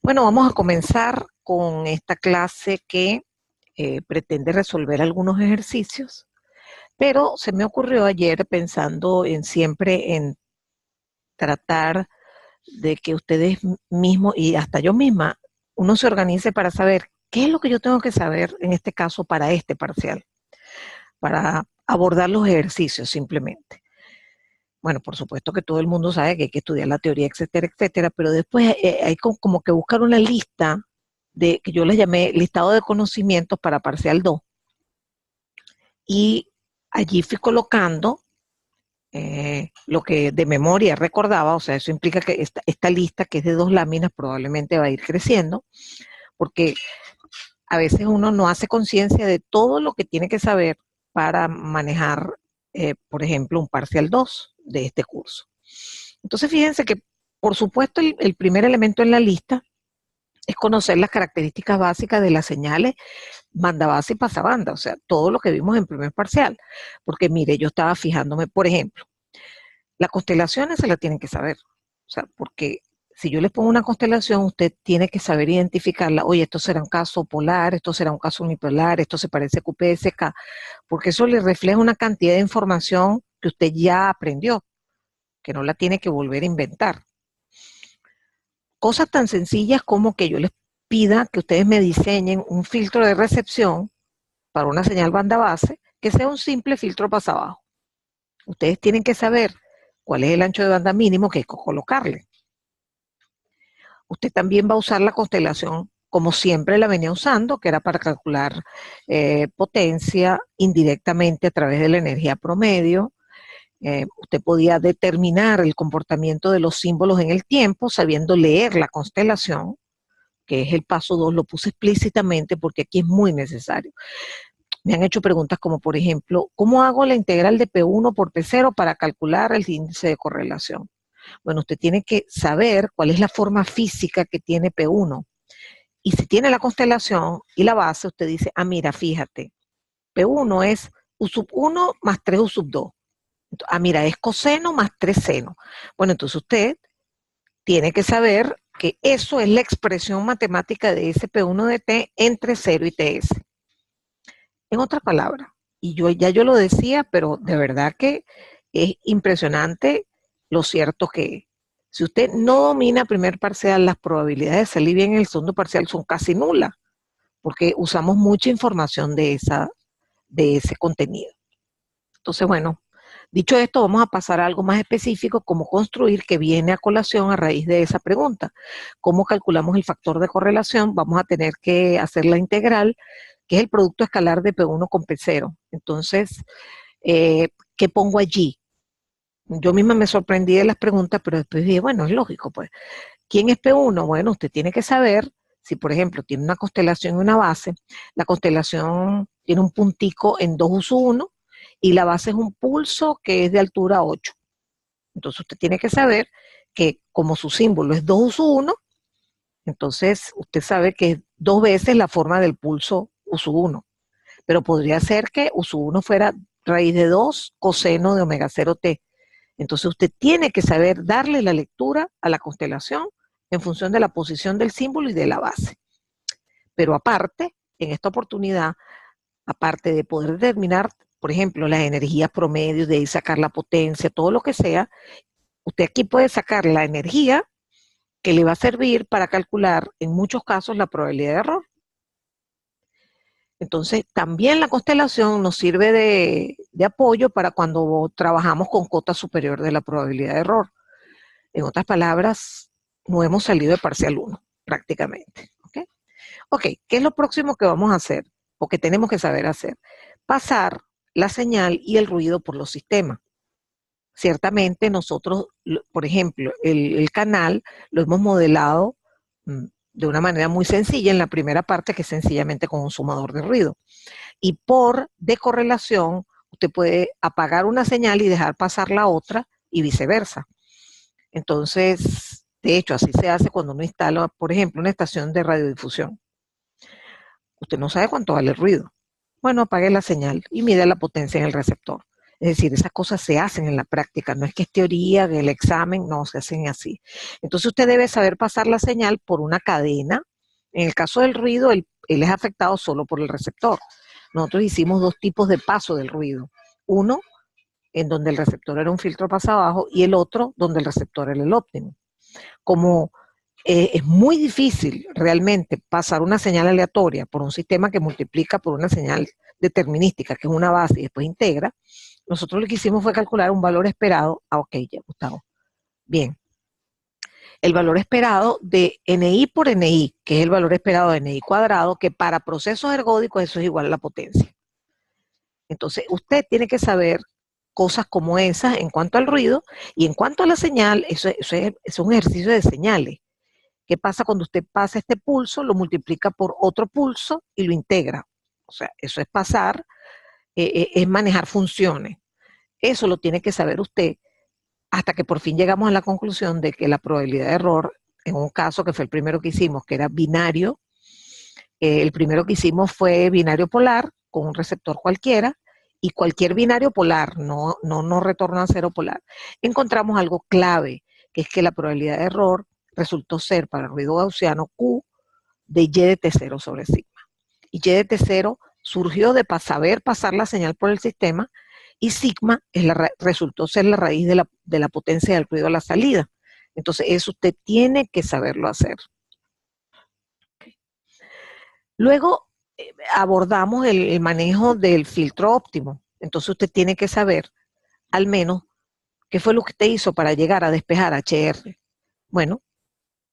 Bueno, vamos a comenzar con esta clase que pretende resolver algunos ejercicios, pero se me ocurrió ayer pensando en siempre en tratar de que ustedes mismos y hasta yo misma, uno se organice para saber qué es lo que yo tengo que saber en este caso para este parcial, para abordar los ejercicios simplemente. Bueno, por supuesto que todo el mundo sabe que hay que estudiar la teoría, etcétera, etcétera, pero después hay como que buscar una lista de que yo les llamé listado de conocimientos para parcial 2. Y allí fui colocando lo que de memoria recordaba, o sea, eso implica que esta lista, que es de 2 láminas, probablemente va a ir creciendo, porque a veces uno no hace conciencia de todo lo que tiene que saber para manejar, por ejemplo, un parcial 2 de este curso. Entonces, fíjense que, por supuesto, el primer elemento en la lista es conocer las características básicas de las señales mandabase y pasabanda, o sea, todo lo que vimos en primer parcial. Porque mire, yo estaba fijándome, por ejemplo, las constelaciones se las tienen que saber, o sea, porque si yo les pongo una constelación, usted tiene que saber identificarla. Oye, esto será un caso polar, esto será un caso unipolar, esto se parece a QPSK, porque eso le refleja una cantidad de información que usted ya aprendió, que no la tiene que volver a inventar. Cosas tan sencillas como que yo les pida que ustedes me diseñen un filtro de recepción para una señal banda base que sea un simple filtro pasa abajo. Ustedes tienen que saber cuál es el ancho de banda mínimo que hay que colocarle. Usted también va a usar la constelación como siempre la venía usando, que era para calcular potencia indirectamente a través de la energía promedio. Usted podía determinar el comportamiento de los símbolos en el tiempo sabiendo leer la constelación, que es el paso 2, lo puse explícitamente porque aquí es muy necesario. Me han hecho preguntas como, por ejemplo, ¿cómo hago la integral de P1 por P0 para calcular el índice de correlación? Bueno, usted tiene que saber cuál es la forma física que tiene P1. Y si tiene la constelación y la base, usted dice, ah, mira, fíjate, P1 es U sub 1 más 3 U sub 2. Ah, mira, es coseno más 3 seno. Bueno, entonces usted tiene que saber que eso es la expresión matemática de ese P1 de T entre 0 y TS. En otras palabras, y yo lo decía, pero de verdad que es impresionante lo cierto que es. Si usted no domina primer parcial, las probabilidades de salir bien en el segundo parcial son casi nulas, porque usamos mucha información de ese contenido. Entonces, bueno, dicho esto, vamos a pasar a algo más específico, como construir, que viene a colación a raíz de esa pregunta. ¿Cómo calculamos el factor de correlación? Vamos a tener que hacer la integral, que es el producto escalar de P1 con P0. Entonces, ¿qué pongo allí? Yo misma me sorprendí de las preguntas, pero después dije, bueno, es lógico, pues. ¿Quién es P1? Bueno, usted tiene que saber si, por ejemplo, tiene una constelación y una base. La constelación tiene un puntico en 2U1 y la base es un pulso que es de altura 8. Entonces usted tiene que saber que como su símbolo es 2U1, entonces usted sabe que es 2 veces la forma del pulso U1. Pero podría ser que U1 fuera raíz de 2 coseno de omega 0T. Entonces usted tiene que saber darle la lectura a la constelación en función de la posición del símbolo y de la base. Pero aparte, en esta oportunidad, aparte de poder determinar, por ejemplo, las energías promedio, de ahí sacar la potencia, todo lo que sea, usted aquí puede sacar la energía que le va a servir para calcular, en muchos casos, la probabilidad de error. Entonces, también la constelación nos sirve de apoyo para cuando trabajamos con cota superior de la probabilidad de error. En otras palabras, no hemos salido de parcial 1, prácticamente. Ok, ¿qué es lo próximo que vamos a hacer? O que tenemos que saber hacer. Pasar la señal y el ruido por los sistemas. Ciertamente nosotros, por ejemplo, el canal lo hemos modelado de una manera muy sencilla en la primera parte, que es sencillamente con un sumador de ruido. Y por decorrelación, usted puede apagar una señal y dejar pasar la otra y viceversa. Entonces, de hecho, así se hace cuando uno instala, por ejemplo, una estación de radiodifusión. Usted no sabe cuánto vale el ruido. Bueno, apague la señal y mide la potencia en el receptor. Es decir, esas cosas se hacen en la práctica, no es que es teoría, que el examen, no, se hacen así. Entonces usted debe saber pasar la señal por una cadena. En el caso del ruido, él es afectado solo por el receptor. Nosotros hicimos dos tipos de paso del ruido. Uno, en donde el receptor era un filtro pasabajo, y el otro, donde el receptor era el óptimo. Como es muy difícil realmente pasar una señal aleatoria por un sistema que multiplica por una señal determinística, que es una base y después integra, nosotros lo que hicimos fue calcular un valor esperado. Ah, ok, ya, Gustavo. Bien. El valor esperado de NI por NI, que es el valor esperado de NI cuadrado, que para procesos ergódicos eso es igual a la potencia. Entonces, usted tiene que saber cosas como esas en cuanto al ruido y en cuanto a la señal, eso es un ejercicio de señales. ¿Qué pasa cuando usted pasa este pulso, lo multiplica por otro pulso y lo integra? O sea, eso es pasar, es manejar funciones. Eso lo tiene que saber usted hasta que por fin llegamos a la conclusión de que la probabilidad de error, en un caso que fue el primero que hicimos, que era binario, el primero que hicimos fue binario polar con un receptor cualquiera, y cualquier binario polar, no retorna a cero polar. Encontramos algo clave, que es que la probabilidad de error resultó ser para el ruido gaussiano Q de Y de T0 sobre sigma. Y Y de T0 surgió de saber pasar la señal por el sistema, y sigma resultó ser la raíz de la potencia del ruido a la salida. Entonces, eso usted tiene que saberlo hacer. Luego abordamos el manejo del filtro óptimo. Entonces, usted tiene que saber, al menos, qué fue lo que usted hizo para llegar a despejar HR. Bueno,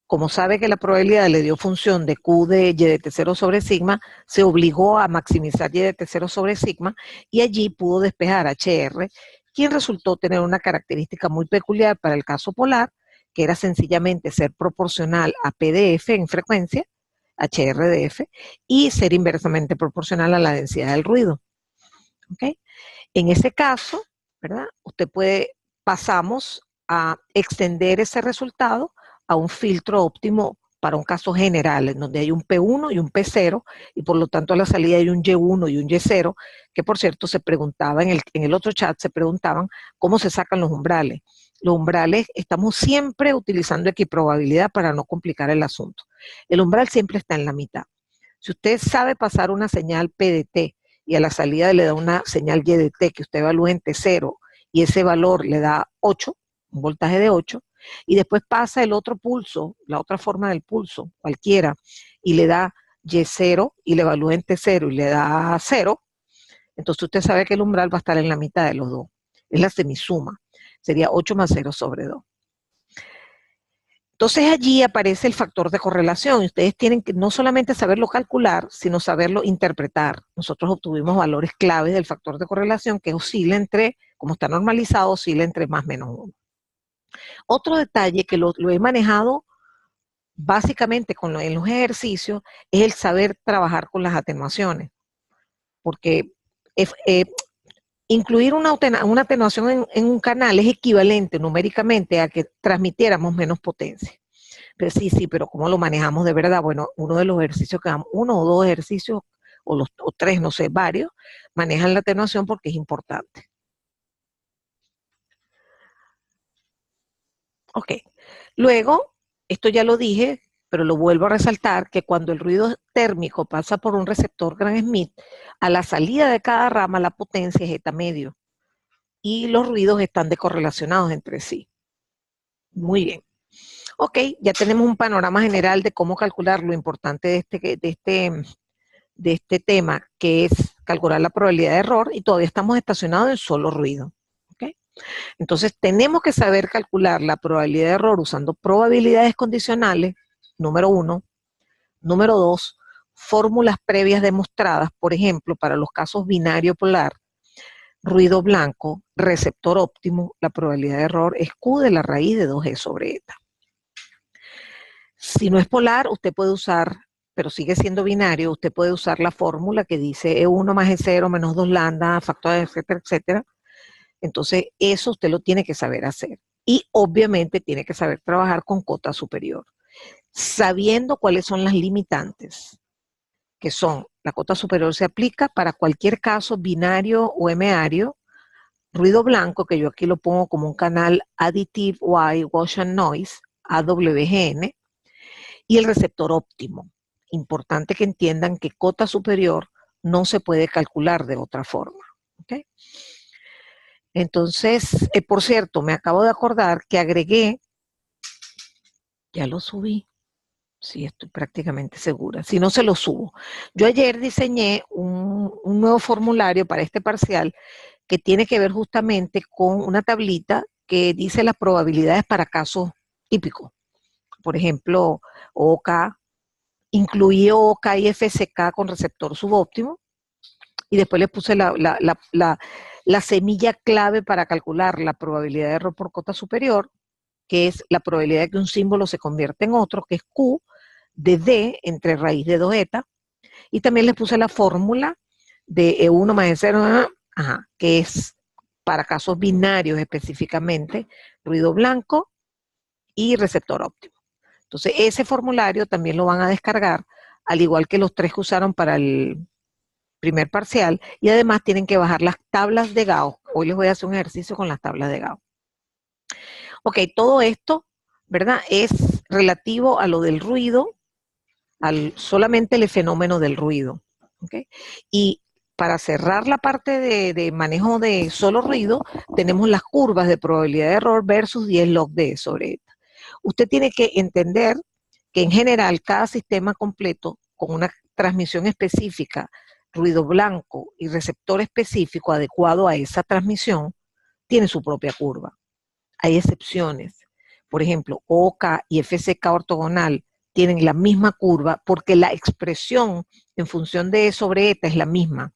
como sabe que la probabilidad le dio función de Q de Y de T0 sobre sigma, se obligó a maximizar Y de T0 sobre sigma, y allí pudo despejar HR, quien resultó tener una característica muy peculiar para el caso polar, que era sencillamente ser proporcional a P de F en frecuencia, HR de F, y ser inversamente proporcional a la densidad del ruido. ¿Okay? En ese caso, ¿verdad? Pasamos a extender ese resultado a un filtro óptimo para un caso general, en donde hay un P1 y un P0, y por lo tanto a la salida hay un Y1 y un Y0, que por cierto se preguntaba en el otro chat, se preguntaban cómo se sacan los umbrales. Los umbrales, estamos siempre utilizando equiprobabilidad para no complicar el asunto. El umbral siempre está en la mitad. Si usted sabe pasar una señal P de T y a la salida le da una señal Y de T que usted evalúa en T0 y ese valor le da 8, un voltaje de 8, y después pasa el otro pulso, la otra forma del pulso, cualquiera, y le da Y0 y le evalúa en T0 y le da 0, entonces usted sabe que el umbral va a estar en la mitad de los dos. Es la semisuma. Sería 8 más 0 sobre 2. Entonces allí aparece el factor de correlación. Ustedes tienen que no solamente saberlo calcular, sino saberlo interpretar. Nosotros obtuvimos valores claves del factor de correlación que oscila entre, como está normalizado, oscila entre más o menos 1. Otro detalle que lo he manejado básicamente en los ejercicios es el saber trabajar con las atenuaciones. Porque incluir una atenuación en un canal es equivalente numéricamente a que transmitiéramos menos potencia. Pero sí, pero ¿cómo lo manejamos de verdad? Bueno, uno de los ejercicios que damos, uno o dos ejercicios, o tres, no sé, varios, manejan la atenuación porque es importante. Ok. Luego, esto ya lo dije, pero lo vuelvo a resaltar, que cuando el ruido térmico pasa por un receptor Gram-Schmidt, a la salida de cada rama la potencia es eta medio. Y los ruidos están decorrelacionados entre sí. Muy bien. Ok, ya tenemos un panorama general de cómo calcular lo importante de este tema, que es calcular la probabilidad de error, y todavía estamos estacionados en solo ruido. ¿Okay? Entonces, tenemos que saber calcular la probabilidad de error usando probabilidades condicionales, número 1. Número 2, fórmulas previas demostradas, por ejemplo, para los casos binario polar, ruido blanco, receptor óptimo, la probabilidad de error es Q de la raíz de 2G sobre eta. Si no es polar, usted puede usar, pero sigue siendo binario, usted puede usar la fórmula que dice E1 más E0 menos 2 lambda, factor, etcétera, etcétera. Entonces, eso usted lo tiene que saber hacer. Y obviamente tiene que saber trabajar con cota superior, sabiendo cuáles son las limitantes, que son, la cota superior se aplica para cualquier caso binario o M-ario, ruido blanco, que yo aquí lo pongo como un canal Additive White Gaussian Noise, AWGN, y el receptor óptimo. Importante que entiendan que cota superior no se puede calcular de otra forma. ¿Okay? Entonces, por cierto, me acabo de acordar que agregué, ya lo subí, sí, estoy prácticamente segura, si no se lo subo. Yo ayer diseñé un nuevo formulario para este parcial que tiene que ver justamente con una tablita que dice las probabilidades para casos típicos. Por ejemplo, OK, incluí OK y FSK con receptor subóptimo, y después le puse la semilla clave para calcular la probabilidad de error por cota superior, que es la probabilidad de que un símbolo se convierta en otro, que es Q de D entre raíz de 2 eta, y también les puse la fórmula de E1 más E0, que es para casos binarios específicamente, ruido blanco y receptor óptimo. Entonces, ese formulario también lo van a descargar, al igual que los 3 que usaron para el primer parcial, y además tienen que bajar las tablas de Gauss. Hoy les voy a hacer un ejercicio con las tablas de Gauss. Ok, todo esto, ¿verdad? Es relativo a lo del ruido, solamente el fenómeno del ruido. ¿Okay? Y para cerrar la parte de manejo de solo ruido, tenemos las curvas de probabilidad de error versus 10 log de sobre eta. Usted tiene que entender que en general cada sistema completo con una transmisión específica, ruido blanco y receptor específico adecuado a esa transmisión, tiene su propia curva. Hay excepciones. Por ejemplo, OK y FSK ortogonal tienen la misma curva porque la expresión en función de E sobre eta es la misma.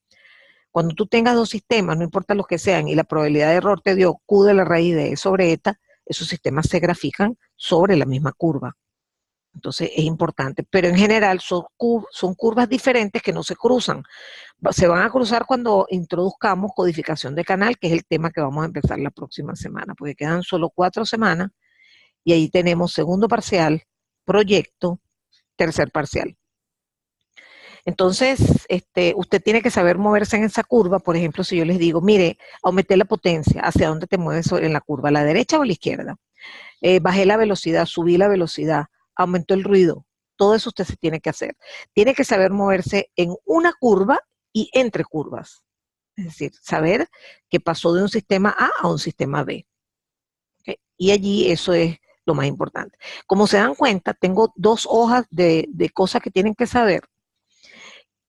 Cuando tú tengas dos sistemas, no importa los que sean, y la probabilidad de error te dio Q de la raíz de E sobre eta, esos sistemas se grafican sobre la misma curva. Entonces es importante, pero en general son curvas diferentes que no se cruzan. Se van a cruzar cuando introduzcamos codificación de canal, que es el tema que vamos a empezar la próxima semana, porque quedan solo 4 semanas y ahí tenemos segundo parcial, proyecto, tercer parcial. Entonces, usted tiene que saber moverse en esa curva. Por ejemplo, si yo les digo, mire, aumenté la potencia, ¿hacia dónde te mueves en la curva? ¿A la derecha o a la izquierda? Bajé la velocidad, subí la velocidad, aumentó el ruido. Todo eso usted se tiene que hacer. Tiene que saber moverse en una curva y entre curvas. Es decir, saber que pasó de un sistema A a un sistema B. ¿Okay? Y allí eso es lo más importante. Como se dan cuenta, tengo 2 hojas de cosas que tienen que saber.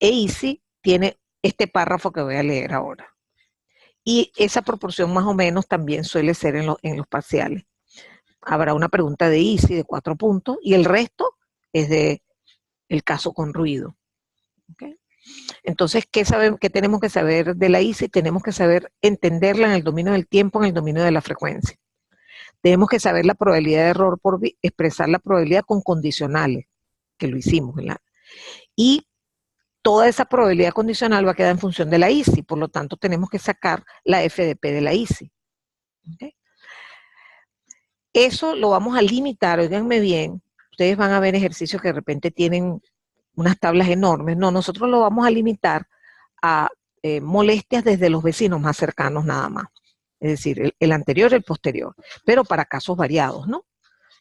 EASY tiene este párrafo que voy a leer ahora. Y esa proporción más o menos también suele ser en los parciales. Habrá una pregunta de EASY de 4 puntos y el resto es de el caso con ruido. ¿Okay? Entonces, ¿qué tenemos que saber de la EASY? Tenemos que saber entenderla en el dominio del tiempo, en el dominio de la frecuencia. Tenemos que saber la probabilidad de error por expresar la probabilidad con condicionales, que lo hicimos, ¿verdad? Y toda esa probabilidad condicional va a quedar en función de la EASY, por lo tanto tenemos que sacar la FDP de la EASY. ¿Okay? Eso lo vamos a limitar, óiganme bien, ustedes van a ver ejercicios que de repente tienen unas tablas enormes, no, nosotros lo vamos a limitar a molestias desde los vecinos más cercanos nada más, es decir, el anterior y el posterior, pero para casos variados, ¿no?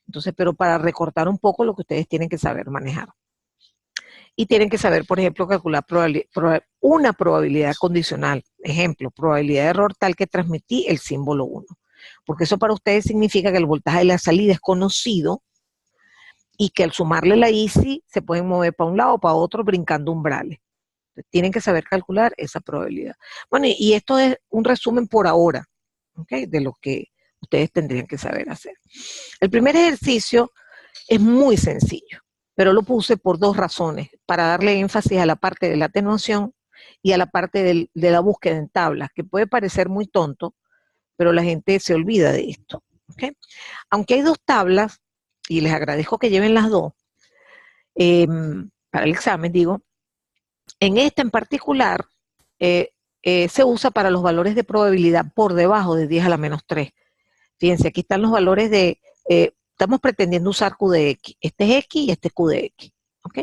Entonces, pero para recortar un poco lo que ustedes tienen que saber manejar. Y tienen que saber, por ejemplo, calcular una probabilidad condicional. Ejemplo, probabilidad de error tal que transmití el símbolo 1. Porque eso para ustedes significa que el voltaje de la salida es conocido y que al sumarle la EASY se pueden mover para un lado o para otro brincando umbrales. Entonces, tienen que saber calcular esa probabilidad. Bueno, y esto es un resumen por ahora, ¿okay? De lo que ustedes tendrían que saber hacer. El primer ejercicio es muy sencillo, pero lo puse por 2 razones, para darle énfasis a la parte de la atenuación y a la parte de la búsqueda en tablas, que puede parecer muy tonto, pero la gente se olvida de esto. ¿Okay? Aunque hay 2 tablas, y les agradezco que lleven las 2, para el examen, digo, en esta en particular se usa para los valores de probabilidad por debajo de 10 a la menos 3. Fíjense, aquí están los valores de... estamos pretendiendo usar Q de X. Este es X y este es Q de X. ¿Ok?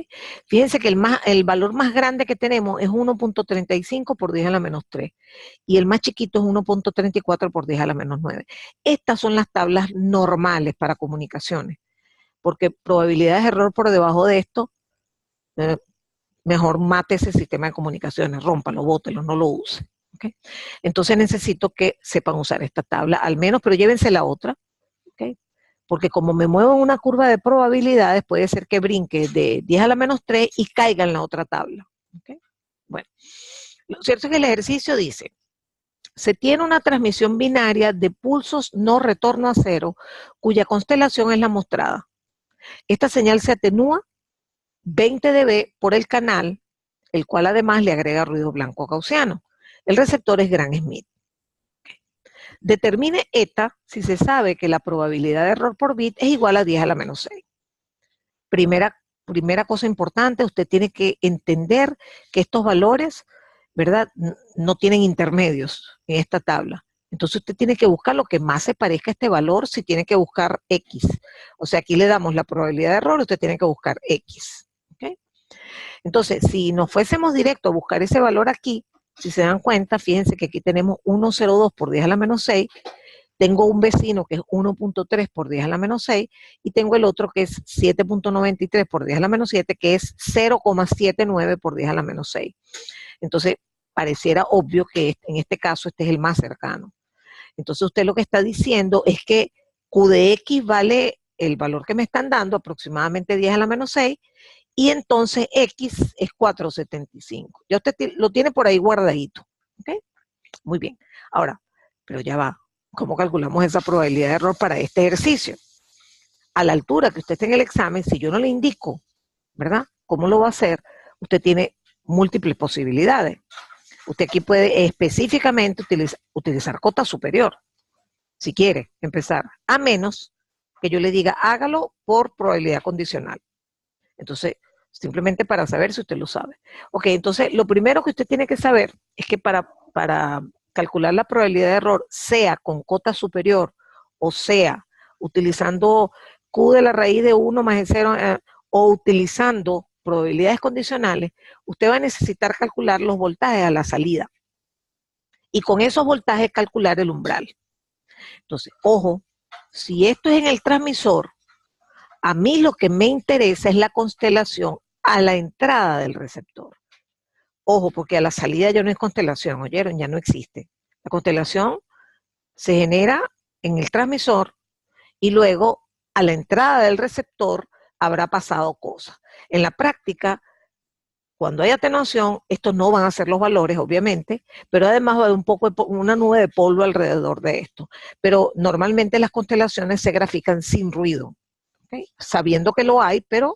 Fíjense que el valor más grande que tenemos es 1.35 por 10 a la menos 3 y el más chiquito es 1.34 por 10 a la menos 9. Estas son las tablas normales para comunicaciones, porque probabilidades de error por debajo de esto, mejor mate ese sistema de comunicaciones, rómpalo, bótelo, no lo use. ¿Okay? Entonces necesito que sepan usar esta tabla, al menos, pero llévense la otra, ¿okay? Porque como me muevo en una curva de probabilidades, puede ser que brinque de 10 a la menos 3 y caiga en la otra tabla. ¿Okay? Bueno, lo cierto es que el ejercicio dice, se tiene una transmisión binaria de pulsos no retorno a cero, cuya constelación es la mostrada. Esta señal se atenúa 20 dB por el canal, el cual además le agrega ruido blanco gaussiano. El receptor es Gram Schmidt. Determine eta si se sabe que la probabilidad de error por bit es igual a 10 a la menos 6. Primera cosa importante, usted tiene que entender que estos valores, ¿verdad?, no tienen intermedios en esta tabla. Entonces usted tiene que buscar lo que más se parezca a este valor, si tiene que buscar X. O sea, aquí le damos la probabilidad de error, usted tiene que buscar X. ¿Okay? Entonces, si nos fuésemos directo a buscar ese valor aquí, si se dan cuenta, fíjense que aquí tenemos 1,02 por 10 a la menos 6, tengo un vecino que es 1.3 por 10 a la menos 6 y tengo el otro que es 7.93 por 10 a la menos 7, que es 0,79 por 10 a la menos 6. Entonces, pareciera obvio que en este caso este es el más cercano. Entonces, usted lo que está diciendo es que Q de X vale el valor que me están dando, aproximadamente 10 a la menos 6, y entonces X es 4,75. Ya usted lo tiene por ahí guardadito. ¿Okay? Muy bien. Ahora, pero ya va. ¿Cómo calculamos esa probabilidad de error para este ejercicio? A la altura que usted esté en el examen, si yo no le indico, ¿verdad?, cómo lo va a hacer, usted tiene múltiples posibilidades. Usted aquí puede específicamente utilizar cota superior, si quiere empezar, a menos que yo le diga, hágalo por probabilidad condicional. Entonces, simplemente para saber si usted lo sabe. Ok, entonces, lo primero que usted tiene que saber es que para calcular la probabilidad de error, sea con cota superior, o sea, utilizando Q de la raíz de 1 más el 0, o utilizando probabilidades condicionales, usted va a necesitar calcular los voltajes a la salida. Y con esos voltajes calcular el umbral. Entonces, ojo, si esto es en el transmisor, a mí lo que me interesa es la constelación a la entrada del receptor. Ojo, porque a la salida ya no es constelación, ¿oyeron? Ya no existe. La constelación se genera en el transmisor y luego a la entrada del receptor habrá pasado cosas. En la práctica, cuando hay atenuación, estos no van a ser los valores, obviamente, pero además va a haber una nube de polvo alrededor de esto. Pero normalmente las constelaciones se grafican sin ruido, ¿okay? Sabiendo que lo hay, pero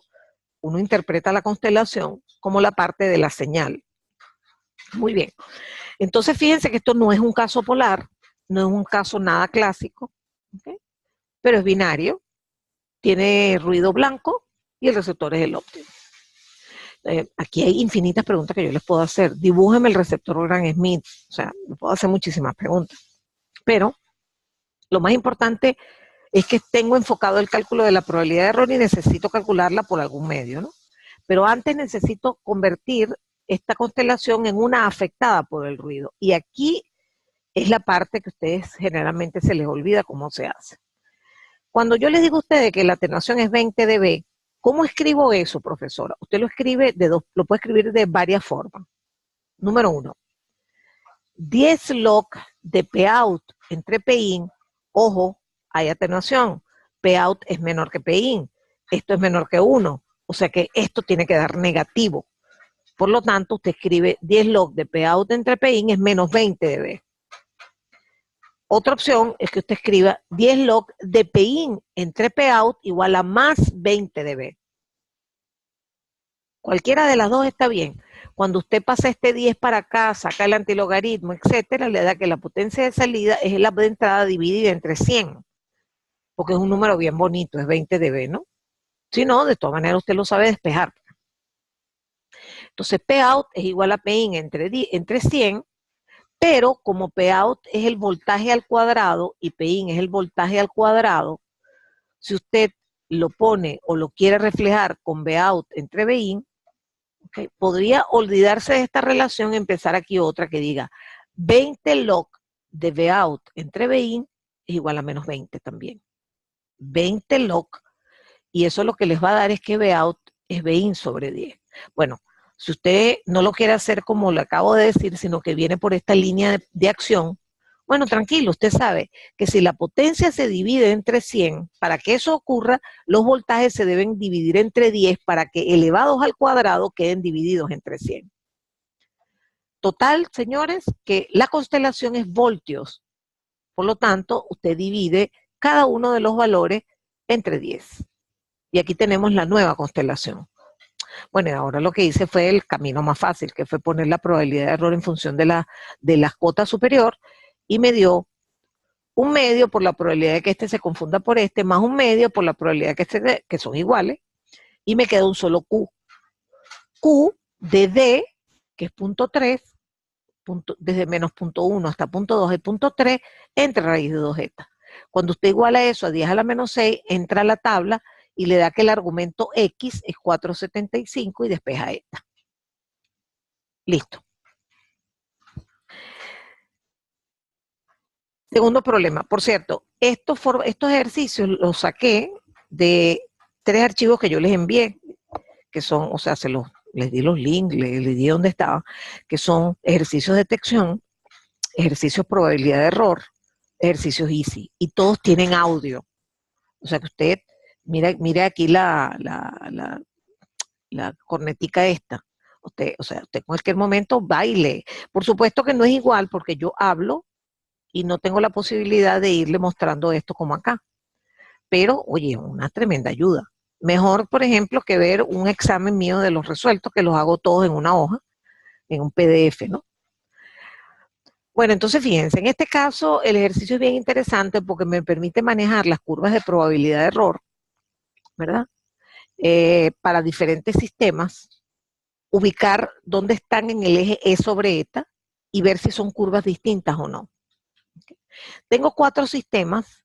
uno interpreta la constelación como la parte de la señal. Muy bien. Entonces, fíjense que esto no es un caso polar, no es un caso nada clásico, ¿okay?, pero es binario, tiene ruido blanco y el receptor es el óptimo. Aquí hay infinitas preguntas que yo les puedo hacer. Dibújeme el receptor Gram Schmidt. O sea, me puedo hacer muchísimas preguntas. Pero lo más importante es que tengo enfocado el cálculo de la probabilidad de error y necesito calcularla por algún medio, ¿no? Pero antes necesito convertir esta constelación en una afectada por el ruido. Y aquí es la parte que a ustedes generalmente se les olvida cómo se hace. Cuando yo les digo a ustedes que la atenuación es 20 dB, ¿cómo escribo eso, profesora? Usted lo escribe lo puede escribir de varias formas. Número 1, 10 log de Pout entre Pin. Ojo, hay atenuación. Pout es menor que Pin. Esto es menor que 1. O sea que esto tiene que dar negativo. Por lo tanto, usted escribe 10 log de Pout entre Pin es menos 20 dB. Otra opción es que usted escriba 10 log de Pin entre Pout igual a más 20 dB. Cualquiera de las dos está bien. Cuando usted pasa este 10 para acá, saca el antilogaritmo, etcétera, le da que la potencia de salida es la de entrada dividida entre 100. Porque es un número bien bonito, es 20 dB, ¿no? Si no, de todas maneras usted lo sabe despejar. Entonces, Pout es igual a Pin entre 100, pero como Pout es el voltaje al cuadrado y Pin es el voltaje al cuadrado, si usted lo pone o lo quiere reflejar con Vout entre Vin, ¿okay? Podría olvidarse de esta relación y empezar aquí otra que diga 20 log de Vout entre Vin es igual a menos 20 también. 20 log, y eso lo que les va a dar es que Vout es Vin sobre 10. Bueno, si usted no lo quiere hacer como le acabo de decir, sino que viene por esta línea de acción, bueno, tranquilo, usted sabe que si la potencia se divide entre 100, para que eso ocurra, los voltajes se deben dividir entre 10 para que elevados al cuadrado queden divididos entre 100. Total, señores, que la constelación es voltios. Por lo tanto, usted divide cada uno de los valores entre 10. Y aquí tenemos la nueva constelación. Bueno, ahora lo que hice fue el camino más fácil, que fue poner la probabilidad de error en función de la cuota superior, y me dio un medio por la probabilidad de que este se confunda por este, más un medio por la probabilidad de que son iguales, y me queda un solo Q. Q de D, que es punto 3, desde menos punto 1 hasta punto 2 es punto 3, entre raíz de 2 eta. Cuando usted iguala eso a 10 a la menos 6, entra a la tabla y le da que el argumento X es 4,75 y despeja eta. Listo. Segundo problema. Por cierto, estos ejercicios los saqué de 3 archivos que yo les envié, que son, o sea, les di los links, les di dónde estaban, que son ejercicios de detección, ejercicios probabilidad de error, ejercicios easy, y todos tienen audio. O sea que usted, mire aquí la cornetica esta. Usted en cualquier momento baile. Por supuesto que no es igual porque yo hablo y no tengo la posibilidad de irle mostrando esto como acá. Pero, oye, una tremenda ayuda. Mejor, por ejemplo, que ver un examen mío de los resueltos, que los hago todos en una hoja, en un PDF, ¿no? Bueno, entonces fíjense, en este caso el ejercicio es bien interesante porque me permite manejar las curvas de probabilidad de error, ¿verdad? Para diferentes sistemas, ubicar dónde están en el eje E sobre eta y ver si son curvas distintas o no. ¿Okay? Tengo 4 sistemas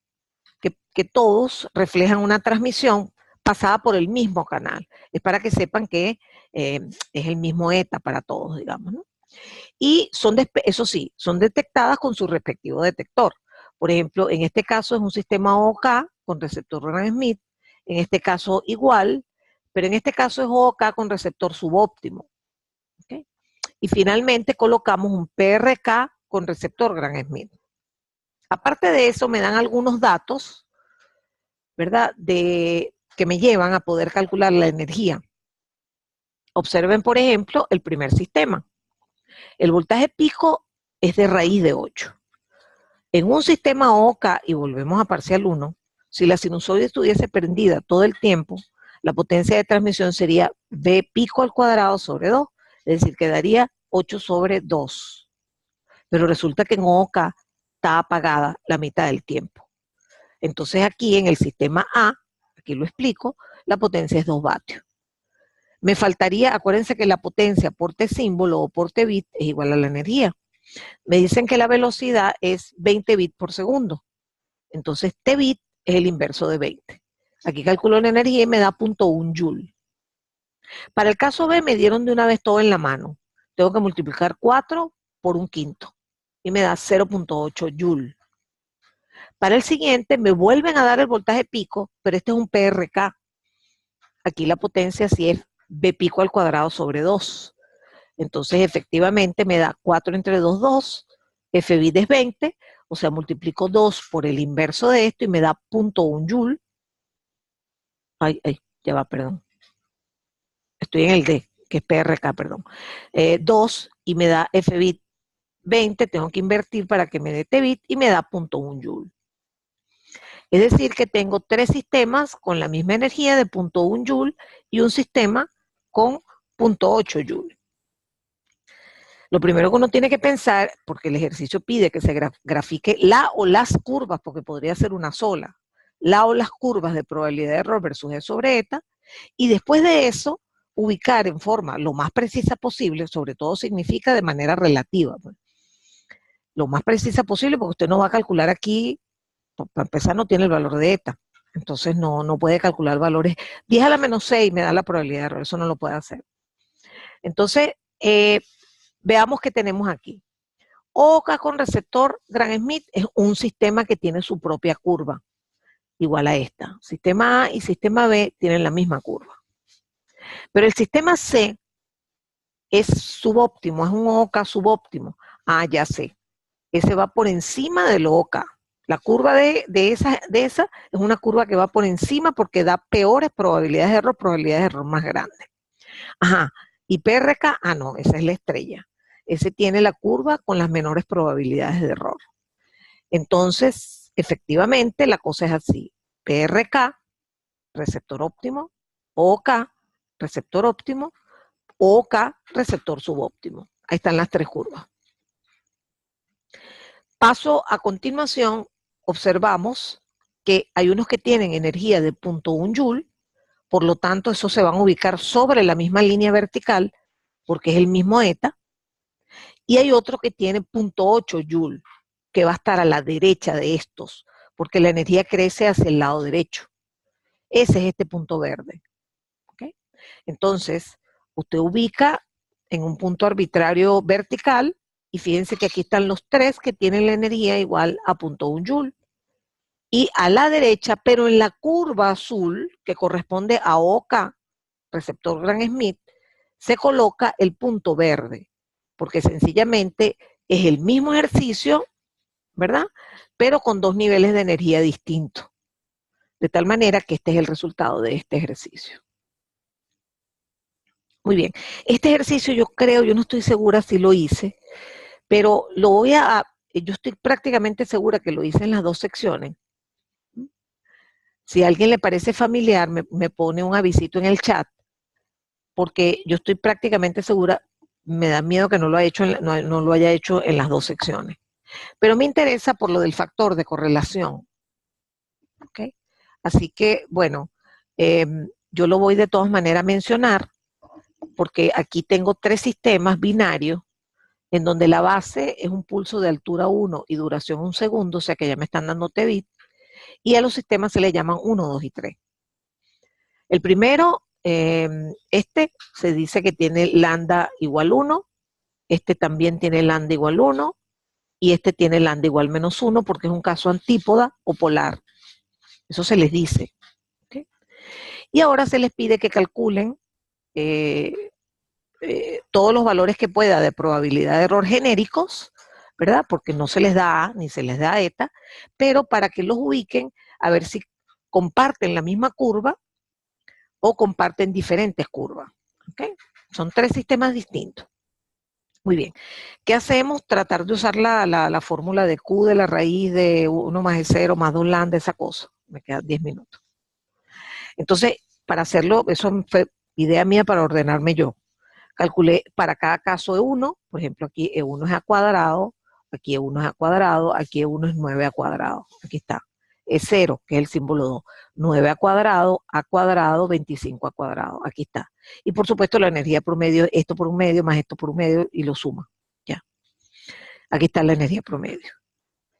que todos reflejan una transmisión pasada por el mismo canal. Es para que sepan que es el mismo eta para todos, digamos, ¿no? Y eso sí, son detectadas con su respectivo detector. Por ejemplo, en este caso es un sistema OK con receptor Gram-Schmidt, en este caso igual, pero en este caso es OK con receptor subóptimo. ¿Okay? Y finalmente colocamos un PRK con receptor Gram-Schmidt. Aparte de eso, me dan algunos datos, ¿verdad?, que me llevan a poder calcular la energía. Observen, por ejemplo, el primer sistema. El voltaje pico es de raíz de 8. En un sistema OK, y volvemos a parcial 1, si la sinusoide estuviese prendida todo el tiempo, la potencia de transmisión sería V pico al cuadrado sobre 2, es decir, quedaría 8 sobre 2. Pero resulta que en OK está apagada la mitad del tiempo. Entonces aquí en el sistema A, aquí lo explico, la potencia es 2 vatios. Me faltaría, acuérdense que la potencia por T símbolo o por T bit es igual a la energía. Me dicen que la velocidad es 20 bits por segundo. Entonces T bit es el inverso de 20. Aquí calculo la energía y me da 0.1 joule. Para el caso B me dieron de una vez todo en la mano. Tengo que multiplicar 4 por 1/5 y me da 0.8 joule. Para el siguiente me vuelven a dar el voltaje pico, pero este es un PRK. Aquí la potencia sí es V pico al cuadrado sobre 2. Entonces efectivamente me da 4 entre 2, 2. F bit es 20, o sea, multiplico 2 por el inverso de esto y me da 0.1 joule. Ya va, perdón. Estoy en el D, que es PRK, perdón. 2 y me da F bit 20, tengo que invertir para que me dé T bit y me da 0.1 joule. Es decir, que tengo 3 sistemas con la misma energía de 0.1 joule y un sistema con 0.8 joule. Lo primero que uno tiene que pensar, porque el ejercicio pide que se grafique la o las curvas, porque podría ser una sola, la o las curvas de probabilidad de error versus E sobre eta, y después de eso, ubicar en forma lo más precisa posible, sobre todo significa de manera relativa, pues, lo más precisa posible, porque usted no va a calcular aquí, para empezar no tiene el valor de eta, Entonces no puede calcular valores. 10 a la menos 6 me da la probabilidad de error, eso no lo puede hacer. Entonces, veamos qué tenemos aquí. OCA con receptor Gram-Schmidt es un sistema que tiene su propia curva, igual a esta. Sistema A y sistema B tienen la misma curva. Pero el sistema C es subóptimo, es un OCA subóptimo. Ah, ya sé. Ese va por encima del OCA. La curva de esa es una curva que va por encima porque da peores probabilidades de error más grandes. Ajá. Y PRK, no, esa es la estrella. Ese tiene la curva con las menores probabilidades de error. Entonces, efectivamente, la cosa es así. PRK, receptor óptimo, OK, receptor óptimo, OK, receptor subóptimo. Ahí están las tres curvas. Paso a continuación, observamos que hay unos que tienen energía de 0.1 joule, por lo tanto, esos se van a ubicar sobre la misma línea vertical, porque es el mismo eta, y hay otro que tiene 0.8 joule, que va a estar a la derecha de estos, porque la energía crece hacia el lado derecho. Ese es este punto verde. ¿Okay? Entonces, usted ubica en un punto arbitrario vertical, y fíjense que aquí están los tres que tienen la energía igual a 0.1 joule. Y a la derecha, pero en la curva azul, que corresponde a OK, receptor Gram-Schmidt, se coloca el punto verde, porque sencillamente es el mismo ejercicio, ¿verdad? Pero con dos niveles de energía distintos. De tal manera que este es el resultado de este ejercicio. Muy bien. Este ejercicio yo no estoy segura si lo hice, pero yo estoy prácticamente segura que lo hice en las dos secciones. Si a alguien le parece familiar, me pone un avisito en el chat, porque yo estoy prácticamente segura, me da miedo que no lo haya hecho en las dos secciones. Pero me interesa por lo del factor de correlación. ¿Okay? Así que, bueno, yo lo voy de todas maneras a mencionar, porque aquí tengo tres sistemas binarios, en donde la base es un pulso de altura 1 y duración 1 segundo, o sea que ya me están dando T-bit, y a los sistemas se le llaman 1, 2 y 3. El primero, se dice que tiene lambda igual 1, este también tiene lambda igual 1, y este tiene lambda igual menos 1, porque es un caso antípoda o polar. Eso se les dice. ¿Okay? Y ahora se les pide que calculen todos los valores que pueda de probabilidad de error genéricos, ¿verdad? Porque no se les da A ni se les da eta, pero para que los ubiquen, a ver si comparten la misma curva o comparten diferentes curvas. ¿Okay? Son tres sistemas distintos. Muy bien. ¿Qué hacemos? Tratar de usar la fórmula de Q de la raíz de 1 más E0 más 2 lambda, esa cosa. Me quedan 10 minutos. Entonces, para hacerlo, eso fue idea mía para ordenarme yo. Calculé para cada caso E1, por ejemplo, aquí E1 es A cuadrado, aquí E1 es A cuadrado, aquí E1 es 9 A cuadrado. Aquí está. E0, que es el símbolo 2. 9 A cuadrado, 25 A cuadrado. Aquí está. Y por supuesto la energía promedio, esto por un medio más esto por un medio, y lo suma. Ya. Aquí está la energía promedio.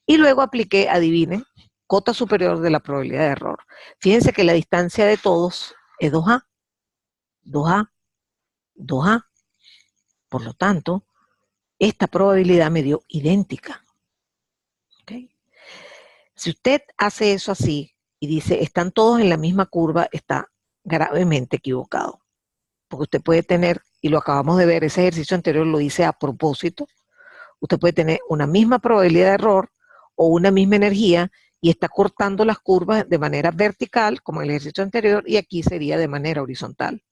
Y luego apliqué, adivinen, cota superior de la probabilidad de error. Fíjense que la distancia de todos es 2A. 2A. 2A. Por lo tanto, esta probabilidad me dio idéntica. ¿Okay? Si usted hace eso así y dice, están todos en la misma curva, está gravemente equivocado. Porque usted puede tener, y lo acabamos de ver, ese ejercicio anterior lo hice a propósito, usted puede tener una misma probabilidad de error o una misma energía y está cortando las curvas de manera vertical, como en el ejercicio anterior, y aquí sería de manera horizontal,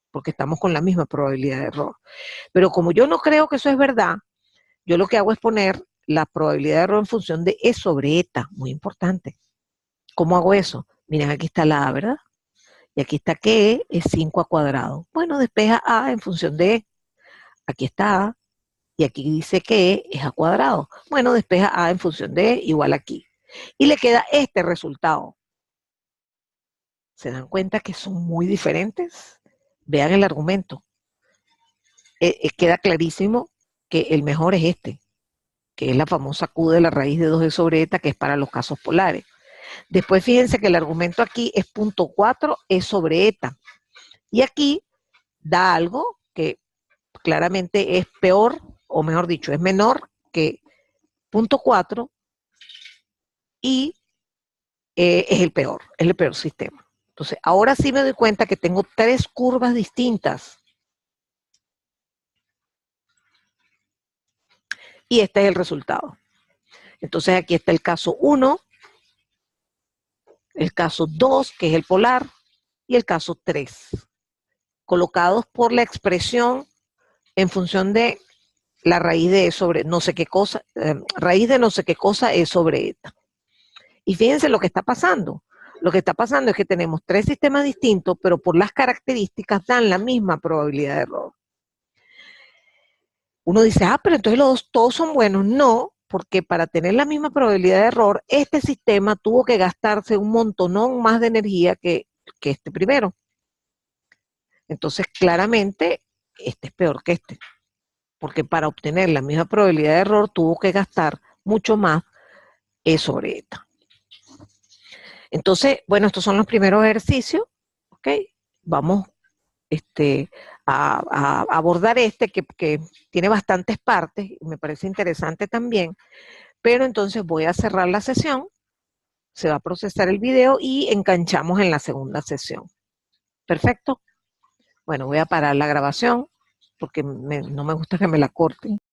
porque estamos con la misma probabilidad de error. Pero como yo no creo que eso es verdad, yo lo que hago es poner la probabilidad de error en función de E sobre eta, muy importante. ¿Cómo hago eso? Miren, aquí está la A, ¿verdad? Y aquí está que E es 5 A cuadrado. Bueno, despeja A en función de E. Aquí está A, y aquí dice que E es A cuadrado. Bueno, despeja A en función de E igual aquí. Y le queda este resultado. ¿Se dan cuenta que son muy diferentes? Vean el argumento. Queda clarísimo que el mejor es este, que es la famosa Q de la raíz de 2E sobre eta, que es para los casos polares. Después fíjense que el argumento aquí es 0.4 es sobre eta. Y aquí da algo que claramente es peor, o mejor dicho, es menor que 0.4 y es el peor sistema. Entonces, ahora sí me doy cuenta que tengo 3 curvas distintas. Y este es el resultado. Entonces, aquí está el caso 1, el caso 2, que es el polar, y el caso 3, colocados por la expresión en función de la raíz de sobre no sé qué cosa, raíz de no sé qué cosa es sobre eta. Y fíjense lo que está pasando. Lo que está pasando es que tenemos 3 sistemas distintos, pero por las características dan la misma probabilidad de error. Uno dice, pero entonces todos son buenos. No, porque para tener la misma probabilidad de error, este sistema tuvo que gastarse un montonón más de energía que este primero. Entonces, claramente, este es peor que este, porque para obtener la misma probabilidad de error tuvo que gastar mucho más E sobre eta. Entonces, bueno, estos son los primeros ejercicios, ¿ok? Vamos a abordar que tiene bastantes partes, y me parece interesante también, pero entonces voy a cerrar la sesión, se va a procesar el video y enganchamos en la segunda sesión. ¿Perfecto? Bueno, voy a parar la grabación porque no me gusta que me la corten.